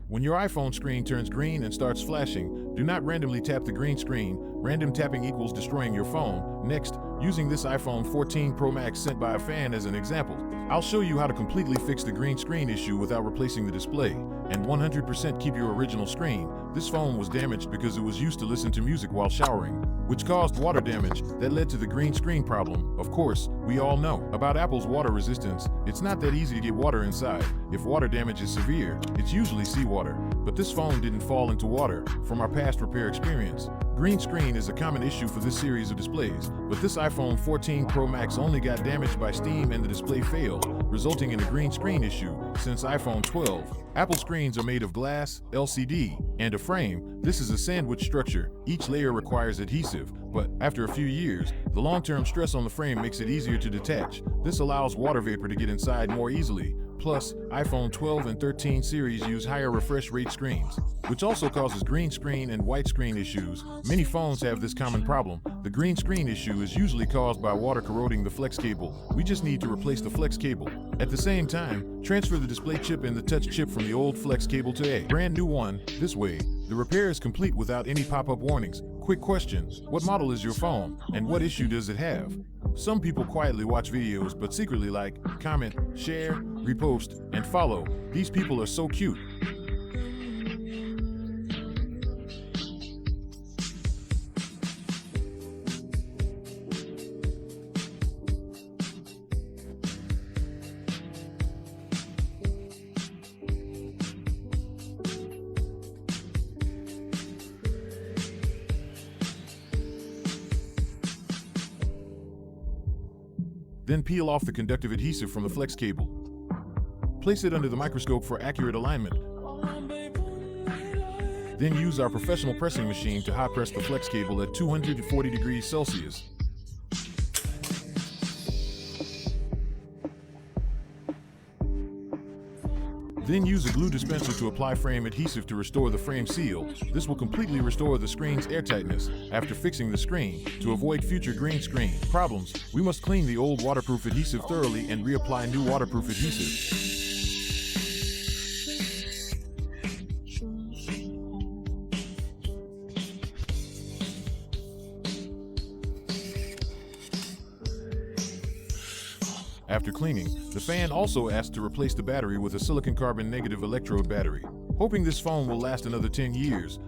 When your iPhone screen turns green and starts flashing, do not randomly tap the green screen. Random tapping equals destroying your phone. Next, using this iPhone 14 Pro Max sent by a fan as an example, I'll show you how to completely fix the green screen issue without replacing the display, and 100% keep your original screen. This phone was damaged because it was used to listen to music while showering, which caused water damage that led to the green screen problem. Of course, we all know about Apple's water resistance. It's not that easy to get water inside. If water damage is severe, it's usually seawater. But this phone didn't fall into water from our past repair experience. Green screen is a common issue for this series of displays, but this iPhone 14 Pro Max only got damaged by steam and the display failed, resulting in a green screen issue. Since iPhone 12, Apple screens are made of glass, LCD, and a frame. This is a sandwich structure. Each layer requires adhesive, but after a few years, the long-term stress on the frame makes it easier to detach. This allows water vapor to get inside more easily. Plus, iPhone 12 and 13 series use higher refresh rate screens, which also causes green screen and white screen issues. Many phones have this common problem. The green screen issue is usually caused by water corroding the flex cable. We just need to replace the flex cable. At the same time, transfer the display chip and the touch chip from the old flex cable to a brand new one. This way, the repair is complete without any pop-up warnings. Quick question: what model is your phone, and what issue does it have? Some people quietly watch videos but secretly like, comment, share, repost, and follow. These people are so cute. Then peel off the conductive adhesive from the flex cable. Place it under the microscope for accurate alignment. Then use our professional pressing machine to hot press the flex cable at 240 degrees Celsius. Then use a glue dispenser to apply frame adhesive to restore the frame seal. This will completely restore the screen's airtightness. After fixing the screen, to avoid future green screen problems, we must clean the old waterproof adhesive thoroughly and reapply new waterproof adhesive. After cleaning, the fan also asked to replace the battery with a silicon carbon negative electrode battery, hoping this phone will last another 10 years.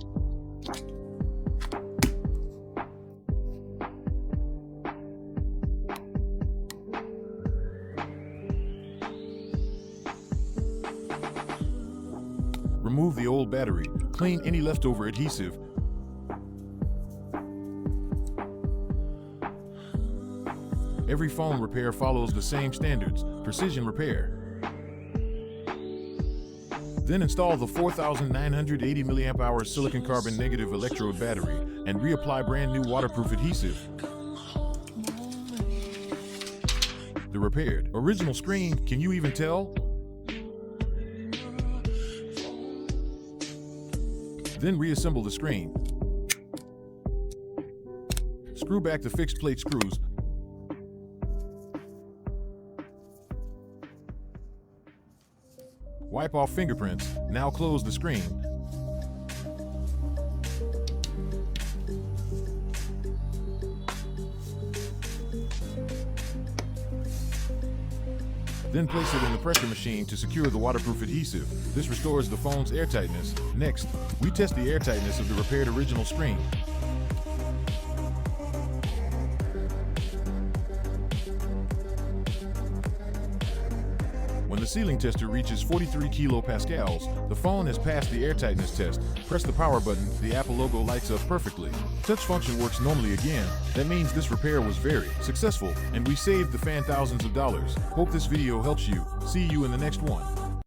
Remove the old battery, clean any leftover adhesive. Every phone repair follows the same standards: precision repair. Then install the 4,980 mAh silicon carbon negative electrode battery and reapply brand new waterproof adhesive. The repaired original screen, can you even tell? Then reassemble the screen. Screw back the fixed plate screws. Wipe off fingerprints. Now close the screen. Then place it in the pressure machine to secure the waterproof adhesive. This restores the phone's airtightness. Next, we test the airtightness of the repaired original screen. When the sealing tester reaches 43 kilopascals, the phone has passed the airtightness test. Press the power button, the Apple logo lights up perfectly. Touch function works normally again. That means this repair was very successful, and we saved the fan thousands of dollars. Hope this video helps you. See you in the next one.